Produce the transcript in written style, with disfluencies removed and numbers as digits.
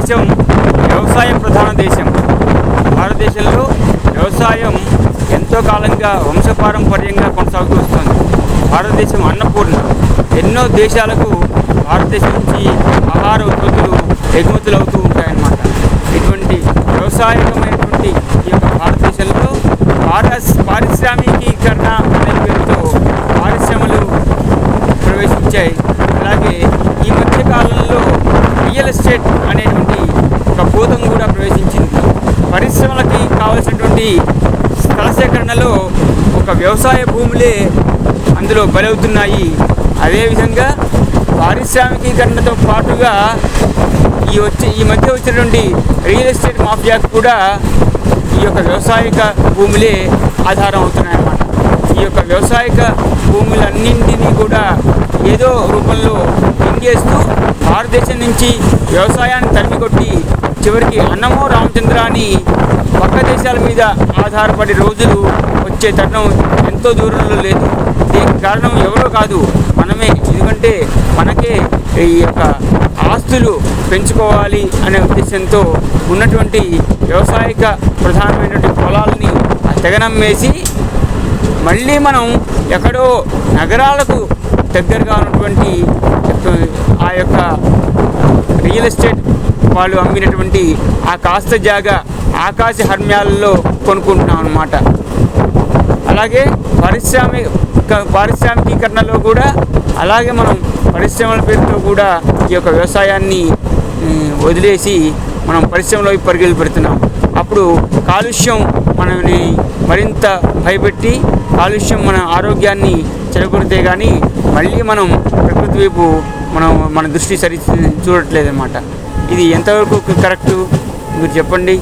భారతదేశం వ్యవసాయ ప్రధాన దేశం. భారతదేశంలో వ్యవసాయం ఎంతో కాలంగా వంశపారంపర్యంగా కొనసాగుతూ వస్తుంది. భారతదేశం అన్నపూర్ణ. ఎన్నో దేశాలకు భారతదేశం నుంచి ఆహార ఉత్పత్తులు ఎగుమతులు అవుతూ ఉంటాయన్నమాట. ఇటువంటి వ్యవసాయకమైనటువంటి ఈ యొక్క భారతదేశంలో పారిశ్రామికీకరణ అనే పేరుతో పారిశ్రమలు ప్రవేశించాయి. అలాగే ఈ మధ్య కాలంలో రియల్ ఎస్టేట్ అనేటువంటి ఒక భూతం కూడా ప్రవేశించింది. పరిశ్రమలకి కావాల్సినటువంటి స్థల సేకరణలో ఒక వ్యవసాయ భూములే అందులో బలవుతున్నాయి. అదేవిధంగా పారిశ్రామికీకరణతో పాటుగా ఈ మధ్య వచ్చినటువంటి రియల్ ఎస్టేట్ మాఫియాకు కూడా ఈ యొక్క వ్యవసాయక భూములే ఆధారం అవుతున్నాయన్నమాట. ఈ యొక్క వ్యవసాయక భూములన్నింటినీ కూడా ఏదో రూపంలో మింగేస్తూ భారతదేశం నుంచి వ్యవసాయాన్ని తరిమికొట్టి చివరికి అన్నమో రామచంద్ర అని పక్క దేశాల మీద ఆధారపడే రోజులు వచ్చే తరుణం ఎంతో దూరంలో లేదు. దీనికి కారణం ఎవరో కాదు, మనమే. ఎందుకంటే మనకే ఈ యొక్క ఆస్తులు పెంచుకోవాలి అనే ఉద్దేశంతో ఉన్నటువంటి వ్యవసాయక ప్రధానమైనటువంటి పొలాలని తెగనమ్మేసి మళ్ళీ మనం ఎక్కడో నగరాలకు దగ్గరగా ఉన్నటువంటి ఆ యొక్క రియల్ ఎస్టేట్ వాళ్ళు అమ్మినటువంటి ఆ కాస్త జాగా ఆకాశ హర్మ్యాలలో కొనుక్కుంటున్నాం అన్నమాట. అలాగే పారిశ్రామికీకరణలో కూడా అలాగే మనం పరిశ్రమల పేరుతో కూడా ఈ యొక్క వ్యవసాయాన్ని వదిలేసి మనం పరిశ్రమలో పరుగులు పెడుతున్నాం. అప్పుడు కాలుష్యం మనని మరింత భయపెట్టి కాలుష్యం మన ఆరోగ్యాన్ని చెడగొడితే కానీ మళ్ళీ మనం ప్రకృతి వైపు మన దృష్టి చూడట్లేదన్నమాట. ఇది ఎంతవరకు కరెక్టు మీరు చెప్పండి.